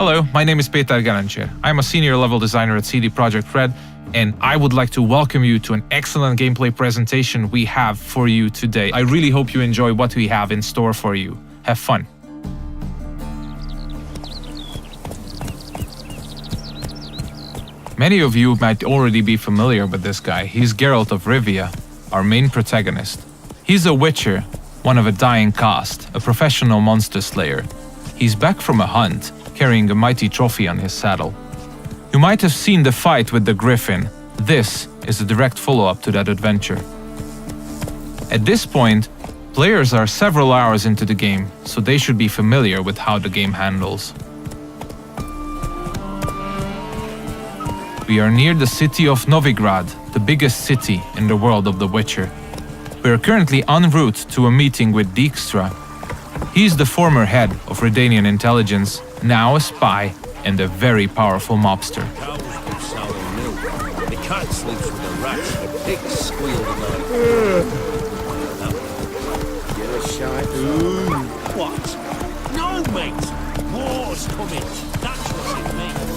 Hello, my name is Peter Garancher. I'm a senior level designer at CD Projekt Red, and I would like to welcome you to an excellent gameplay presentation we have for you today. I really hope you enjoy what we have in store for you. Have fun. Many of you might already be familiar with this guy. He's Geralt of Rivia, our main protagonist. He's a witcher, one of a dying caste, a professional monster slayer. He's back from a hunt, carrying a mighty trophy on his saddle. You might have seen the fight with the griffin. This is a direct follow-up to that adventure. At this point, players are several hours into the game, so they should be familiar with how the game handles. We are near the city of Novigrad, the biggest city in the world of The Witcher. We are currently en route to a meeting with Dijkstra. He's the former head of Redanian intelligence, now a spy and a very powerful mobster. The cat sleeps with the rats, the pigs squeal at night. Get a shot. What? No, mate! War's coming. That's what it means.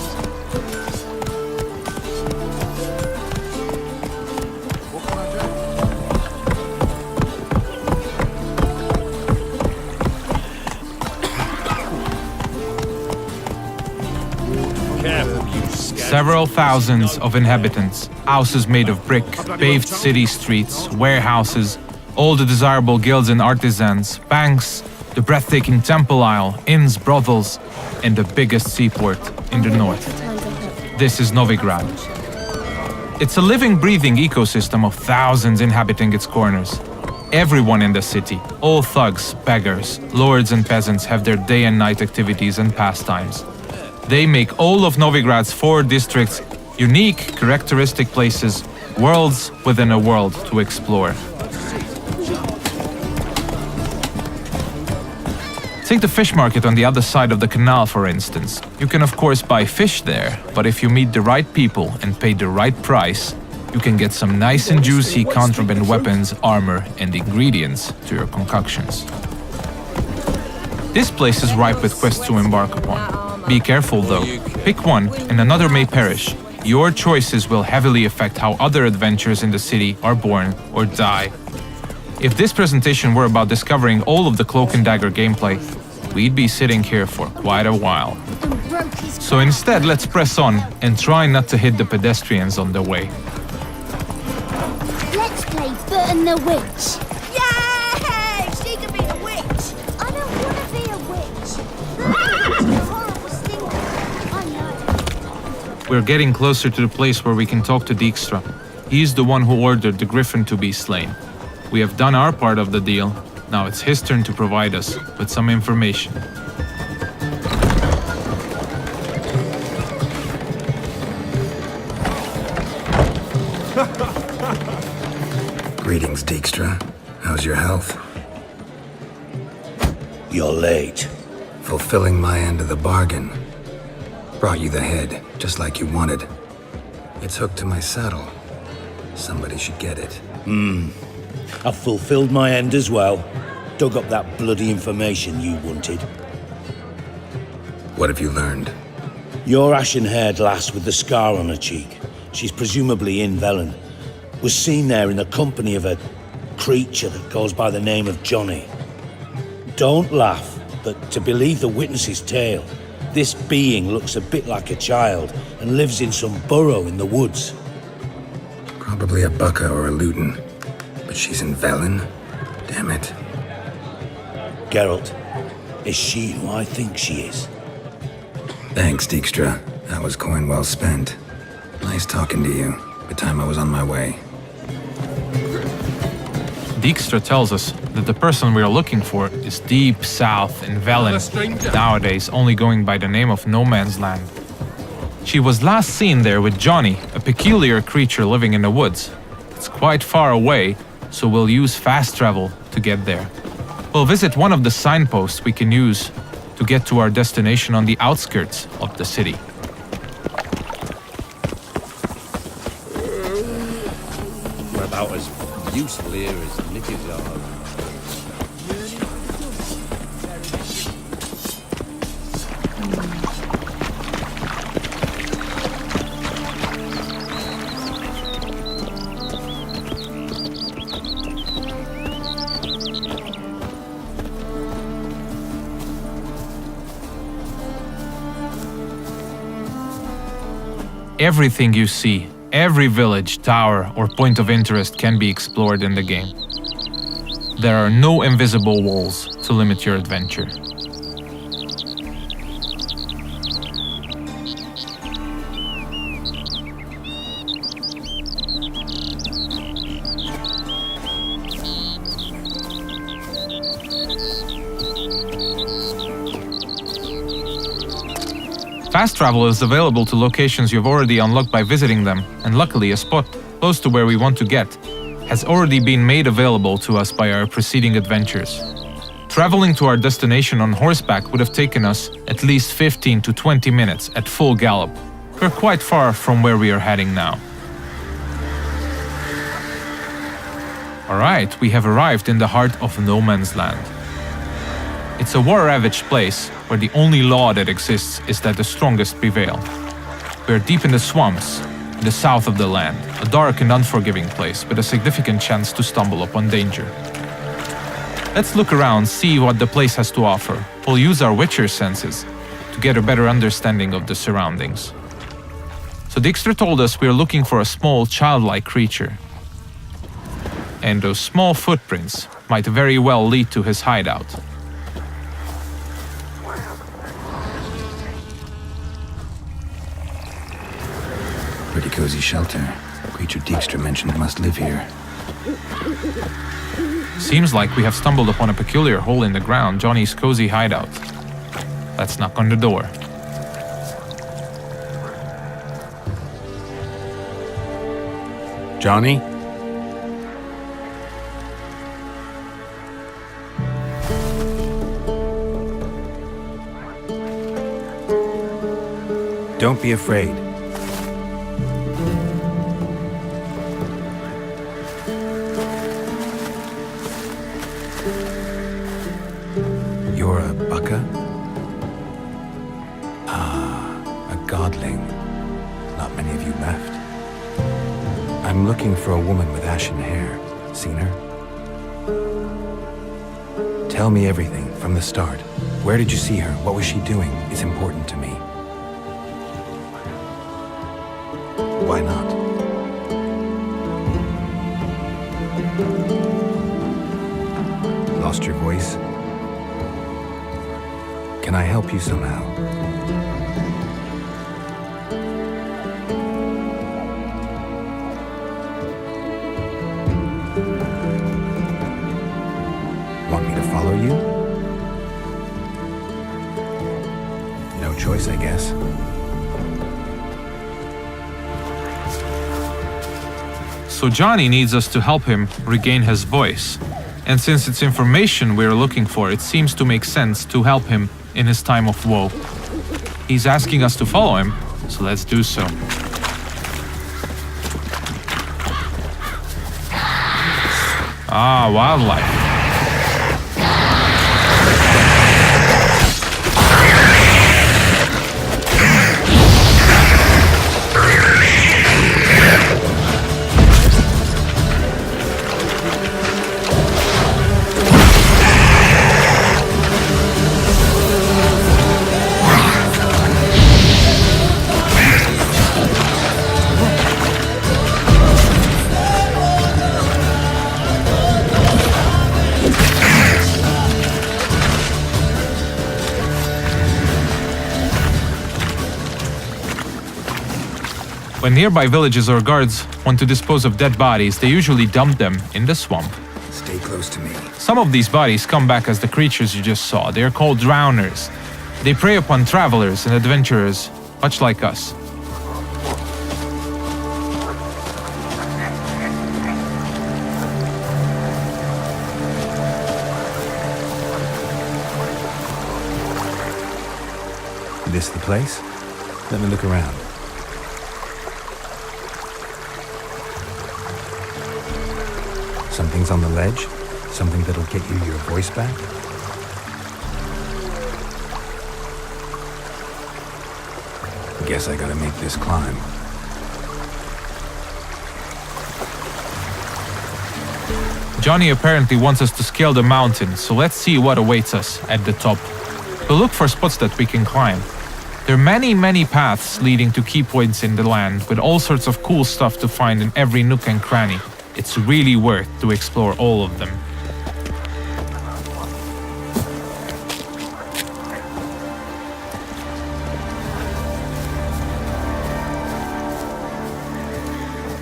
Several thousands of inhabitants, houses made of brick, paved city streets, warehouses, all the desirable guilds and artisans, banks, the breathtaking temple isle, inns, brothels, and the biggest seaport in the north. This is Novigrad. It's a living, breathing ecosystem of thousands inhabiting its corners. Everyone in the city, all thugs, beggars, lords and peasants have their day and night activities and pastimes. They make all of Novigrad's 4 districts unique, characteristic places, worlds within a world to explore. Take the fish market on the other side of the canal, for instance. You can of course buy fish there, but if you meet the right people and pay the right price, you can get some nice and juicy contraband weapons, armor, and ingredients to your concoctions. This place is ripe with quests to embark upon. Be careful though, pick one and another may perish. Your choices will heavily affect how other adventures in the city are born or die. If this presentation were about discovering all of the Cloak and Dagger gameplay, we'd be sitting here for quite a while. So instead, let's press on and try not to hit the pedestrians on the way. Let's play Burton the Witch. Yay! She can be a witch. I don't want to be a witch. We're getting closer to the place where we can talk to Dijkstra. He's the one who ordered the griffin to be slain. We have done our part of the deal. Now it's his turn to provide us with some information. Greetings, Dijkstra. How's your health? You're late. Fulfilling my end of the bargain. Brought you the head, just like you wanted. It's hooked to my saddle. Somebody should get it. I've fulfilled my end as well. Dug up that bloody information you wanted. What have you learned? Your ashen-haired lass with the scar on her cheek, she's presumably in Velen, was seen there in the company of a creature that goes by the name of Johnny. Don't laugh, but to believe the witness's tale, this being looks a bit like a child and lives in some burrow in the woods. Probably a Bucca or a Luton. But she's in Velen? Damn it. Geralt, is she who I think she is? Thanks, Dijkstra. That was coin well spent. Nice talking to you. By the time I was on my way. Dijkstra tells us that the person we are looking for is deep south in Velen, nowadays only going by the name of No Man's Land. She was last seen there with Johnny, a peculiar creature living in the woods. It's quite far away, so we'll use fast travel to get there. We'll visit one of the signposts we can use to get to our destination on the outskirts of the city. We're about as useful here as knickers are. Everything you see, every village, tower, or point of interest can be explored in the game. There are no invisible walls to limit your adventure. Fast travel is available to locations you've already unlocked by visiting them, and luckily a spot close to where we want to get has already been made available to us by our preceding adventures. Traveling to our destination on horseback would have taken us at least 15 to 20 minutes at full gallop. We're quite far from where we are heading now. Alright, we have arrived in the heart of no man's land. It's a war-ravaged place where the only law that exists is that the strongest prevail. We're deep in the swamps, in the south of the land, a dark and unforgiving place with a significant chance to stumble upon danger. Let's look around, see what the place has to offer. We'll use our Witcher senses to get a better understanding of the surroundings. So Dijkstra told us we're looking for a small, childlike creature. And those small footprints might very well lead to his hideout. Pretty cozy shelter. Creature Dijkstra mentioned must live here. Seems like we have stumbled upon a peculiar hole in the ground, Johnny's cozy hideout. Let's knock on the door. Johnny? Don't be afraid. You're a baka? A godling. Not many of you left. I'm looking for a woman with ashen hair. Seen her? Tell me everything from the start. Where did you see her? What was she doing? It's important to me. Why not? Lost your voice? Can I help you somehow? Want me to follow you? No choice, I guess. So Johnny needs us to help him regain his voice. And since it's information we're looking for, it seems to make sense to help him in his time of woe. He's asking us to follow him, so let's do so. Ah, wildlife. When nearby villages or guards want to dispose of dead bodies, they usually dump them in the swamp. Stay close to me. Some of these bodies come back as the creatures you just saw. They are called drowners. They prey upon travelers and adventurers, much like us. This the place? Let me look around. Something's on the ledge? Something that'll get you your voice back? Guess I gotta make this climb. Johnny apparently wants us to scale the mountain, so let's see what awaits us at the top. We'll look for spots that we can climb. There are many paths leading to key points in the land, with all sorts of cool stuff to find in every nook and cranny. It's really worth to explore all of them.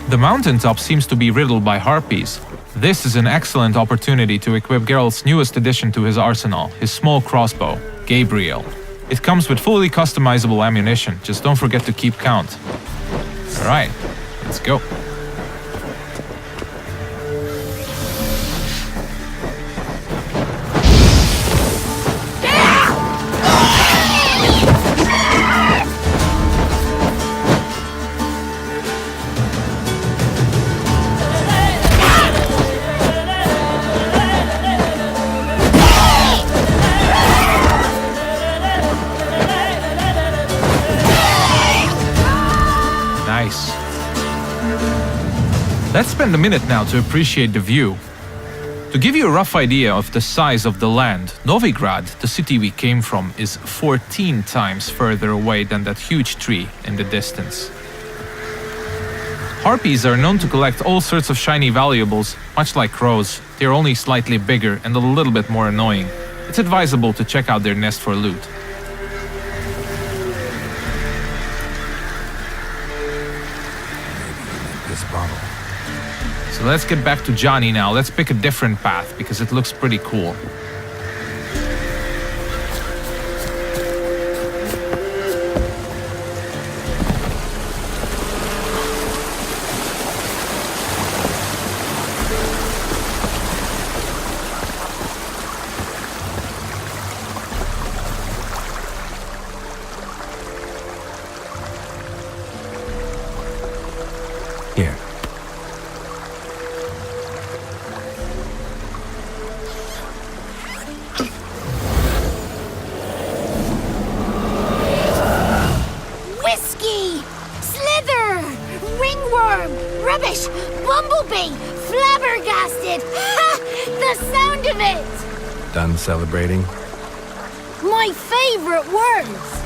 The mountaintop seems to be riddled by harpies. This is an excellent opportunity to equip Geralt's newest addition to his arsenal, his small crossbow, Gabriel. It comes with fully customizable ammunition, just don't forget to keep count. Alright, let's go. Nice. Let's spend a minute now to appreciate the view. To give you a rough idea of the size of the land, Novigrad, the city we came from, is 14 times further away than that huge tree in the distance. Harpies are known to collect all sorts of shiny valuables, much like crows. They're only slightly bigger and a little bit more annoying. It's advisable to check out their nest for loot. This bottle. So let's get back to Johnny now. Let's pick a different path because it looks pretty cool. Here. Whiskey! Slither! Ringworm! Rubbish! Bumblebee! Flabbergasted! Ha! The sound of it! Done celebrating? My favorite words!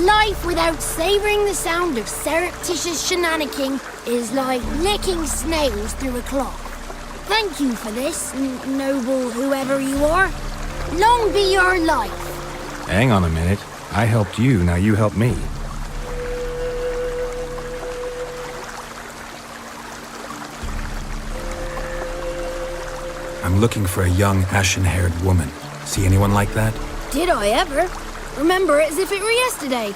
Life without savoring the sound of surreptitious shenanigans is like licking snails through a cloth. Thank you for this, noble whoever you are. Long be your life. Hang on a minute. I helped you, now you help me. I'm looking for a young, ashen-haired woman. See anyone like that? Did I ever? Remember it as if it were yesterday.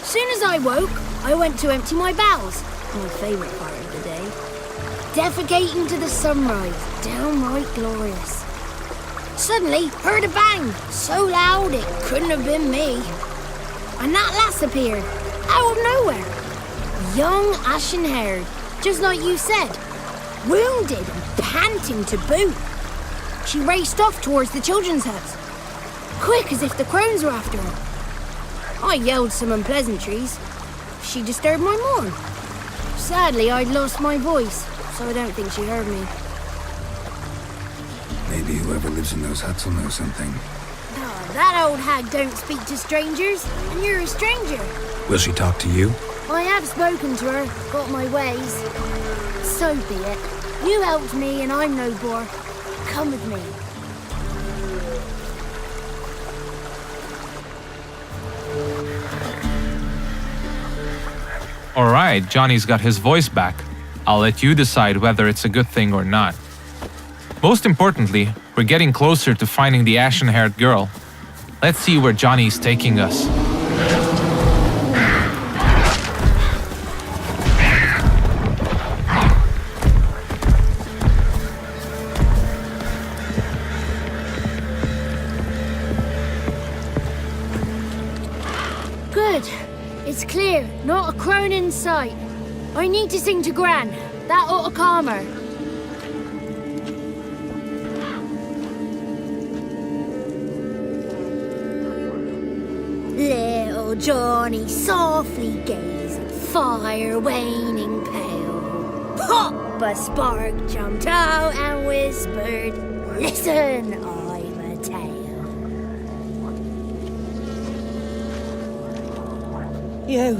Soon as I woke, I went to empty my bowels. My favourite part of the day. Defecating to the sunrise. Downright glorious. Suddenly, heard a bang. So loud it couldn't have been me. And that lass appeared. Out of nowhere. Young, ashen-haired. Just like you said. Wounded and panting to boot. She raced off towards the children's house. Quick as if the crones were after her. I yelled some unpleasantries. She disturbed my morn. Sadly, I'd lost my voice, so I don't think she heard me. Maybe whoever lives in those huts will know something. Oh, that old hag don't speak to strangers, and you're a stranger. Will she talk to you? I have spoken to her, got my ways. So be it. You helped me, and I'm no bore. Come with me. Alright, Johnny's got his voice back. I'll let you decide whether it's a good thing or not. Most importantly, we're getting closer to finding the ashen-haired girl. Let's see where Johnny's taking us. Good. It's clear, not a crone in sight. I need to sing to Gran. That ought to calm her. Little Johnny softly gazed at fire waning pale. Pop! A spark jumped out and whispered, "Listen, I'm a tale." You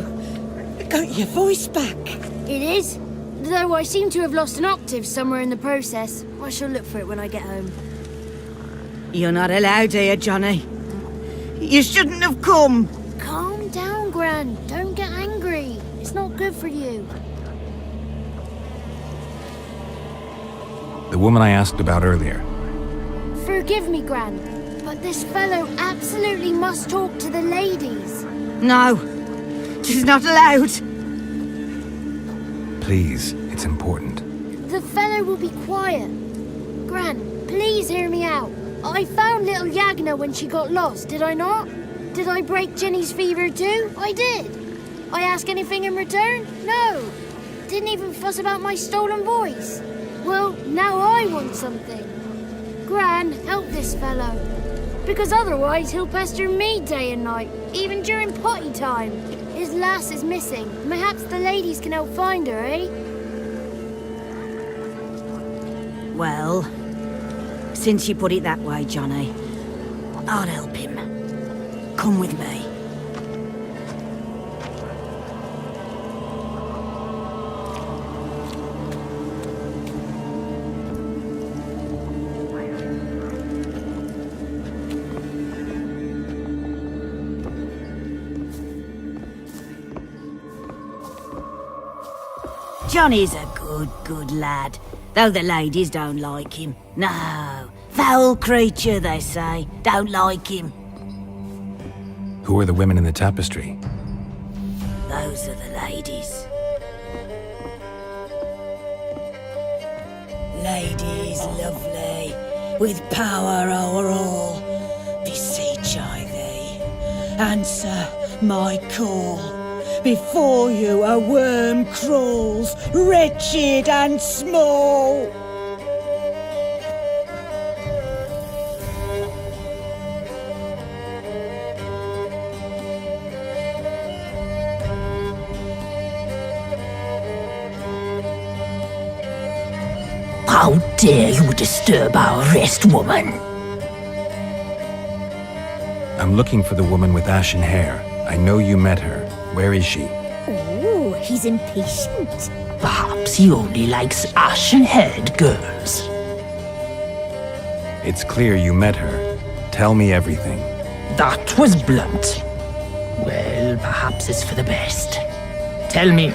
got your voice back. It is. Though I seem to have lost an octave somewhere in the process. I shall look for it when I get home. You're not allowed here, Johnny. You shouldn't have come. Calm down, Gran. Don't get angry. It's not good for you. The woman I asked about earlier. Forgive me, Gran, but this fellow absolutely must talk to the ladies. No, she's not allowed. Please, it's important. The fellow will be quiet. Gran, please hear me out. I found little Yagna when she got lost, did I not? Did I break Jenny's fever too? I did. I ask anything in return? No. Didn't even fuss about my stolen voice. Well, now I want something. Gran, help this fellow. Because otherwise he'll pester me day and night, even during potty time. His lass is missing. Perhaps the ladies can help find her, eh? Well, since you put it that way, Johnny, I'll help him. Come with me. Johnny's a good lad, though the ladies don't like him. No, foul creature, they say. Don't like him. Who are the women in the tapestry? Those are the ladies. Ladies lovely, with power o'er all. Beseech I thee, answer my call. Before you a worm crawls, wretched and small. How dare you disturb our rest, woman? I'm looking for the woman with ashen hair. I know you met her. Where is she? Oh, he's impatient. Perhaps he only likes ashen-haired girls. It's clear you met her. Tell me everything. That was blunt. Well, perhaps it's for the best. Tell me,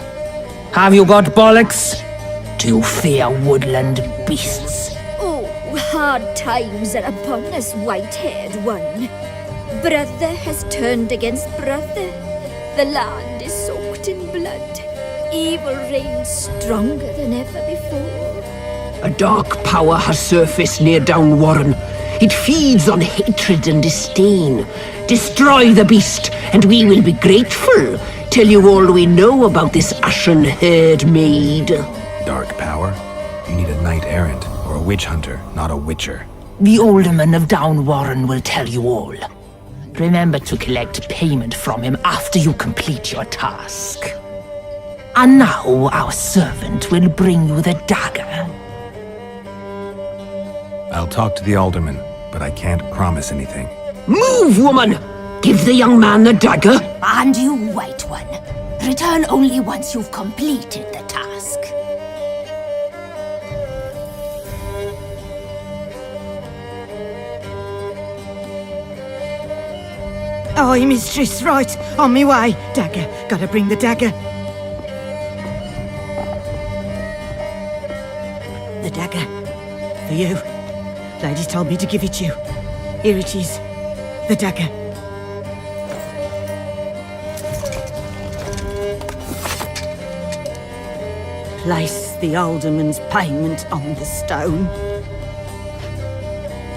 have you got bollocks? Do you fear woodland beasts? Oh, hard times are upon us, white-haired one. Brother has turned against brother. The land is soaked in blood. Evil reigns stronger than ever before. A dark power has surfaced near Downwarren. It feeds on hatred and disdain. Destroy the beast, and we will be grateful. Tell you all we know about this ashen-haired maid. Dark power? You need a knight-errant or a witch hunter, not a witcher. The alderman of Downwarren will tell you all. Remember to collect payment from him after you complete your task. And now our servant will bring you the dagger. I'll talk to the alderman, but I can't promise anything. Move, woman! Give the young man the dagger. And you, white one, return only once you've completed the task. Aye, mistress, right. On me way. Dagger. Gotta bring the dagger. The dagger. For you. Ladies told me to give it you. Here it is. The dagger. Place the alderman's payment on the stone.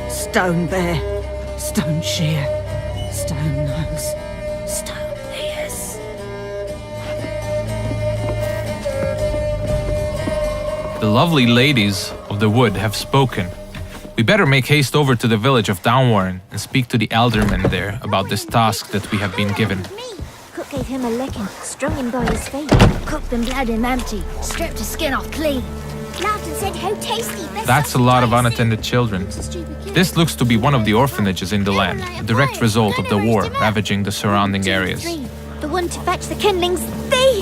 Stone bear. Stone shear. Stone nose, stone ears. The lovely ladies of the wood have spoken. We better make haste over to the village of Downwarren and speak to the alderman there about this task that we have been given. Cook gave him a licking, strung him by his feet, cooked and bled him empty, stripped his skin off clean. Laughed and said how tasty. That's a lot of unattended children. This looks to be one of the orphanages in the land, a direct result of the war ravaging the surrounding areas. The one to fetch the kindlings, they...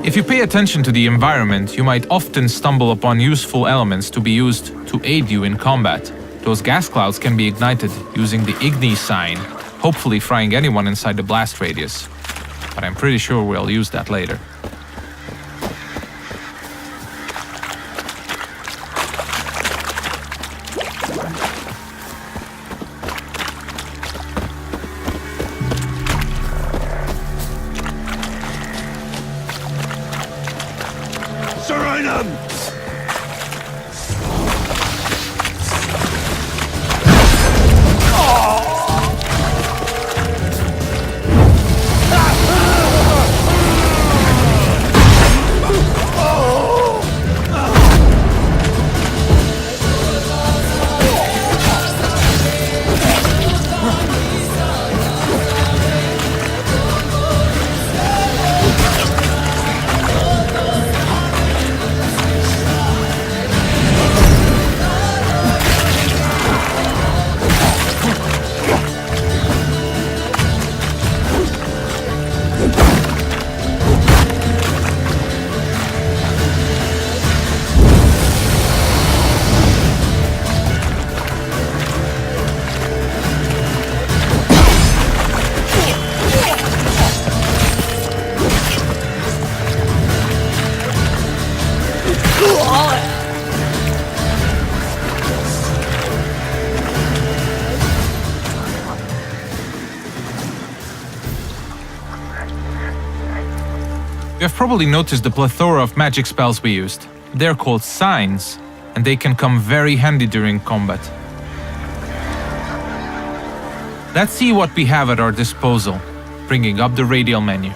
If you pay attention to the environment, you might often stumble upon useful elements to be used to aid you in combat. Those gas clouds can be ignited using the Igni sign, hopefully frying anyone inside the blast radius. But I'm pretty sure we'll use that later. You have probably noticed the plethora of magic spells we used. They're called signs, and they can come very handy during combat. Let's see what we have at our disposal, bringing up the radial menu.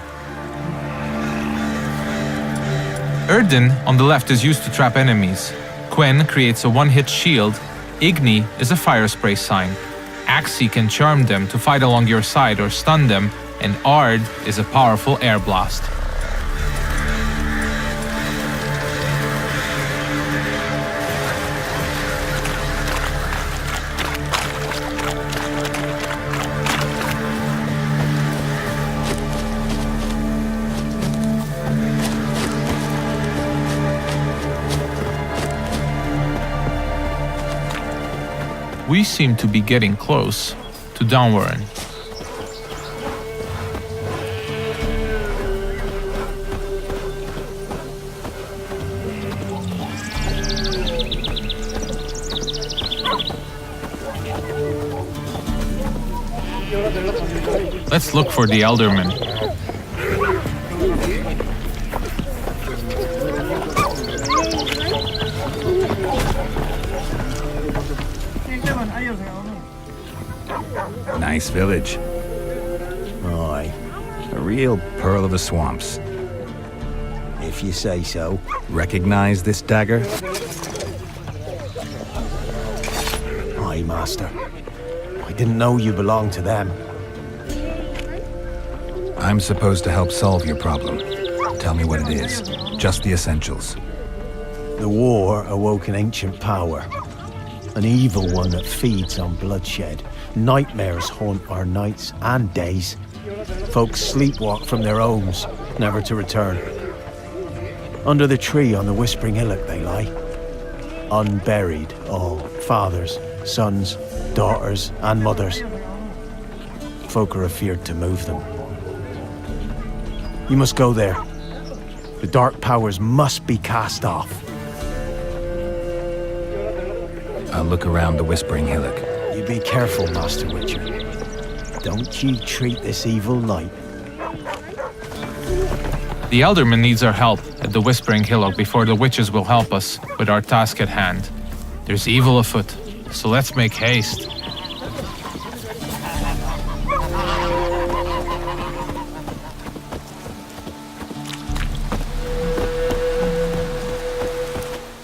Erden on the left is used to trap enemies. Quen creates a one-hit shield. Igni is a fire spray sign. Axi can charm them to fight along your side or stun them, and Ard is a powerful air blast. We seem to be getting close to Downwarren. Let's look for the Elderman. Nice village. Aye, A real pearl of the swamps. if you say so. Recognize this dagger? Aye, Master. I didn't know you belonged to them. I'm supposed to help solve your problem. Tell me what it is. Just the essentials. The war awoke an ancient power. An evil one that feeds on bloodshed. Nightmares haunt our nights and days. Folks sleepwalk from their homes, never to return. Under the tree on the Whispering Hillock they lie. Unburied, all. Fathers, sons, daughters, and mothers. Folk are afeard to move them. You must go there. The dark powers must be cast off. I'll look around the Whispering Hillock. You be careful, Master Witcher. Don't you treat this evil light. The Elderman needs our help at the Whispering Hillock before the witches will help us with our task at hand. There's evil afoot, so let's make haste.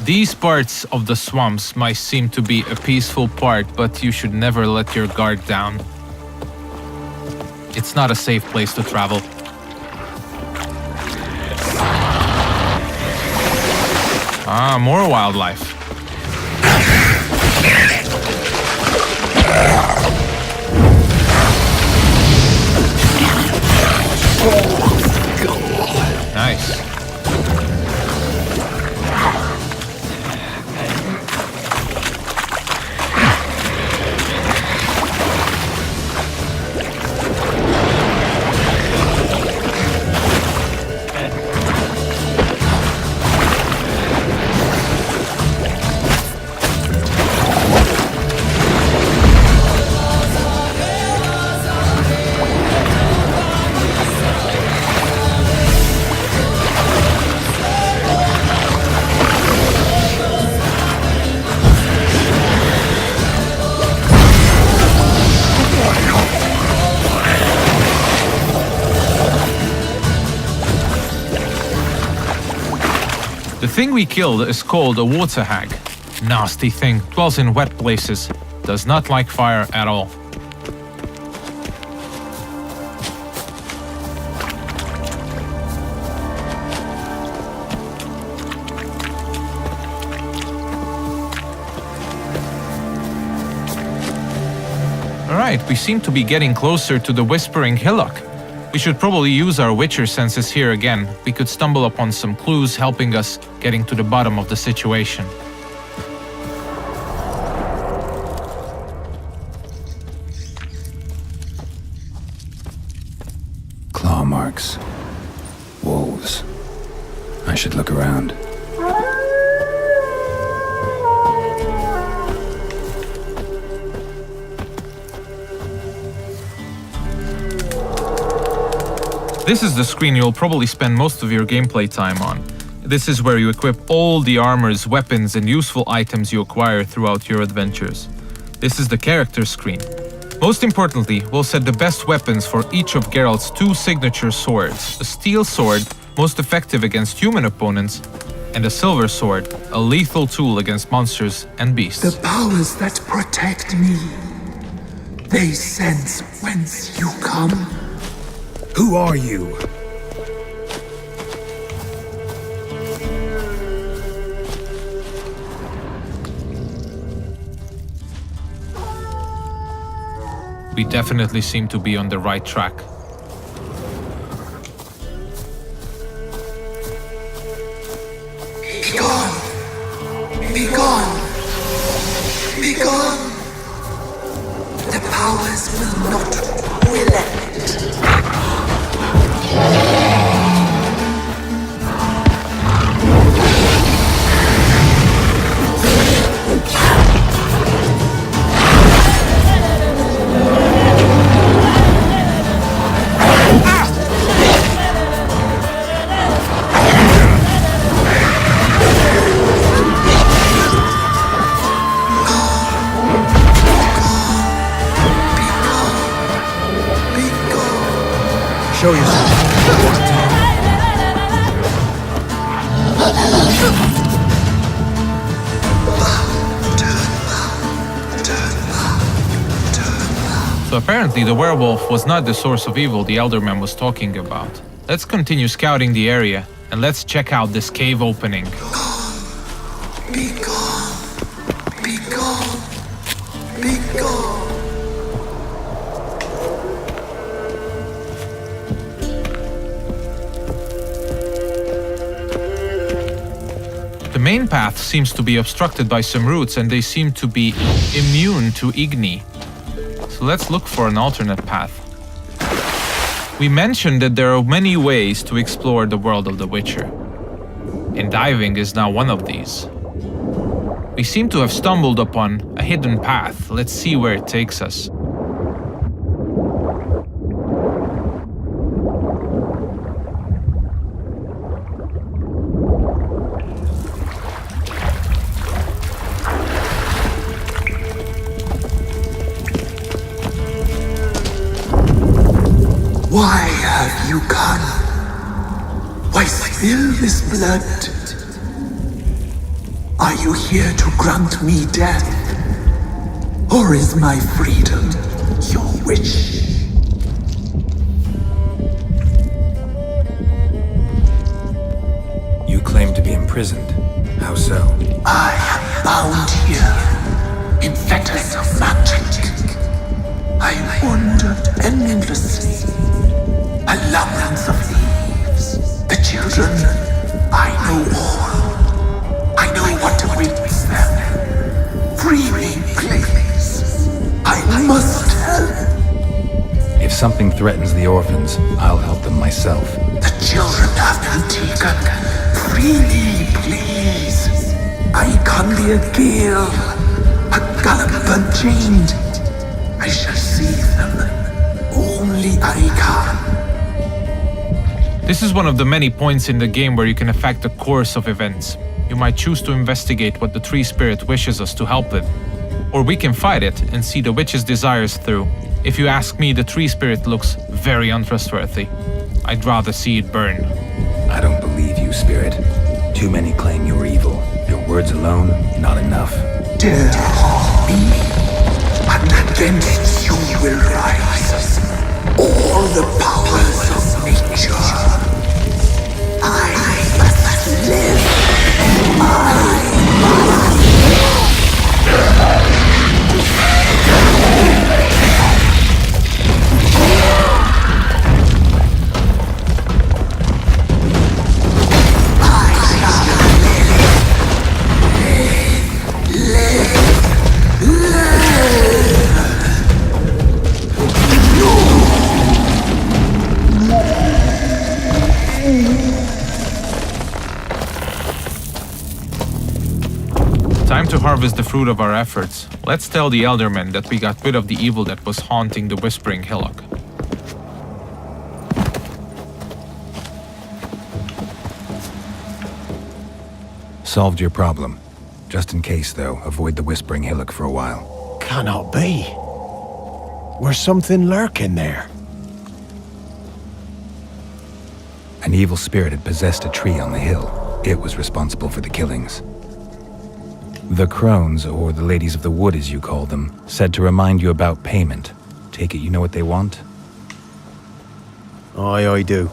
These parts of the swamps might seem to be a peaceful part, but you should never let your guard down. It's not a safe place to travel. Ah, more wildlife. Nice. The thing we killed is called a water hag. Nasty thing, dwells in wet places, does not like fire at all. Alright, we seem to be getting closer to the Whispering Hillock. We should probably use our Witcher senses here again. We could stumble upon some clues helping us getting to the bottom of the situation. Claw marks. Wolves. I should look around. This is the screen you'll probably spend most of your gameplay time on. This is where you equip all the armors, weapons, and useful items you acquire throughout your adventures. This is the character screen. Most importantly, we'll set the best weapons for each of Geralt's 2 signature swords. A steel sword, most effective against human opponents, and a silver sword, a lethal tool against monsters and beasts. The powers that protect me, they sense whence you come. Who are you? We definitely seem to be on the right track. Be gone! Be gone! Be gone! The powers will not relent. Show yourself. So apparently the werewolf was not the source of evil the Elderman was talking about. Let's continue scouting the area, and let's check out this cave opening. Be gone! Be gone! Be gone! The main path seems to be obstructed by some roots, and they seem to be immune to Igni. So let's look for an alternate path. We mentioned that there are many ways to explore the world of The Witcher, and diving is now one of these. We seem to have stumbled upon a hidden path. Let's see where it takes us. Why have you come? Why spill this blood? Are you here to grant me death? Or is my freedom your wish? You claim to be imprisoned. How so? I am bound here in fetters of magic. I wandered endlessly. A labyrinth of leaves. The children, I know all. I know what awaits them. Free me, please. I must help. If something threatens the orphans, I'll help them myself. The children have been taken. Free me, please. I can be a gale, a gallop unchained. I shall save them. Only I can. This is one of the many points in the game where you can affect the course of events. You might choose to investigate what the tree spirit wishes us to help with. Or we can fight it and see the witch's desires through. If you ask me, the tree spirit looks very untrustworthy. I'd rather see it burn. I don't believe you, Spirit. Too many claim you're evil. Your words alone, not enough. Dare harm me, and against you will rise all the powers of nature. I must live. Time to harvest the fruit of our efforts. Let's tell the Eldermen that we got rid of the evil that was haunting the Whispering Hillock. Solved your problem. Just in case, though, avoid the Whispering Hillock for a while. Cannot be. Where's something lurking there? An evil spirit had possessed a tree on the hill. It was responsible for the killings. The crones, or the ladies of the wood as you call them, said to remind you about payment. Take it you know what they want? Aye, I do.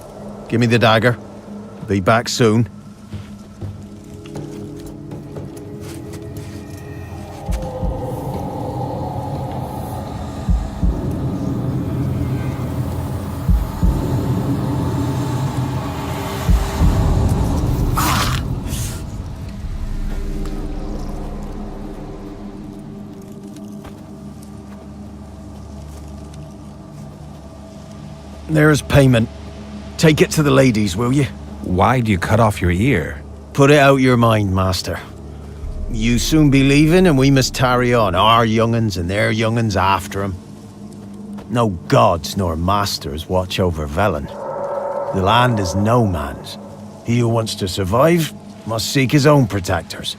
Give me the dagger. Be back soon. There's payment. Take it to the ladies, will you? Why do you cut off your ear? Put it out your mind, master. You soon be leaving and we must tarry on, our young'uns and their young'uns after 'em. No gods nor masters watch over Velen. The land is no man's. He who wants to survive must seek his own protectors.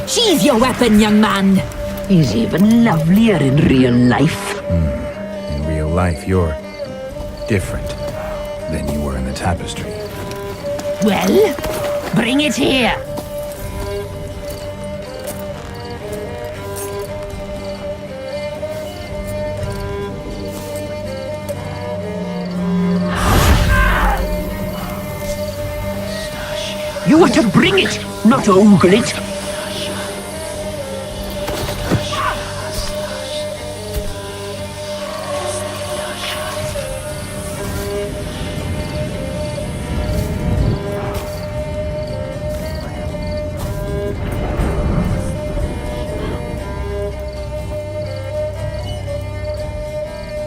Sheathe your weapon, young man. He's even lovelier in real life. In real life, you're different than you were in the tapestry. Well, bring it here. You are to bring it, not ogle it.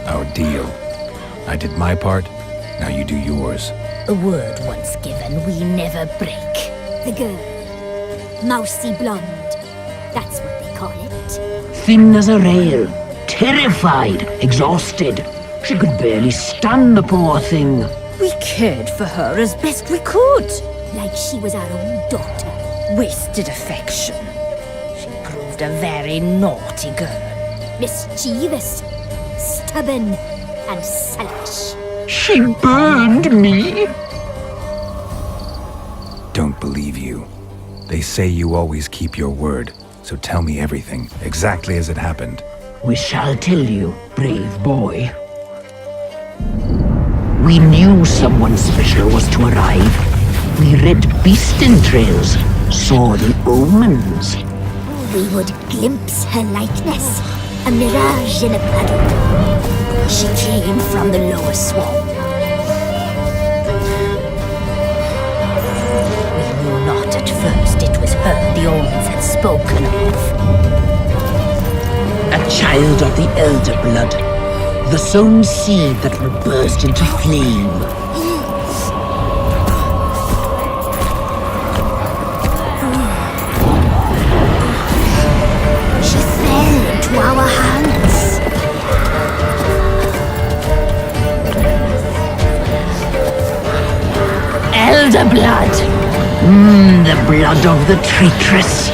Our deal. I did my part, now you do yours. A word once given, we never break. The girl. Mousy blonde. That's what they call it. Thin as a rail, terrified, exhausted. She could barely stand, the poor thing. We cared for her as best we could. Like she was our own daughter. Wasted affection. She proved a very naughty girl. Mischievous, stubborn, and selfish. She burned me. Don't believe you. They say you always keep your word, so tell me everything, exactly as it happened. We shall tell you, brave boy. We knew someone special was to arrive. We read beast entrails, saw the omens. We would glimpse her likeness, a mirage in a puddle. She came from the lower swamp. We knew not at first it was her the omens had spoken of. A child of the elder blood, the sown seed that will burst into flame. She fell into our hands. Elder blood! The blood of the traitress.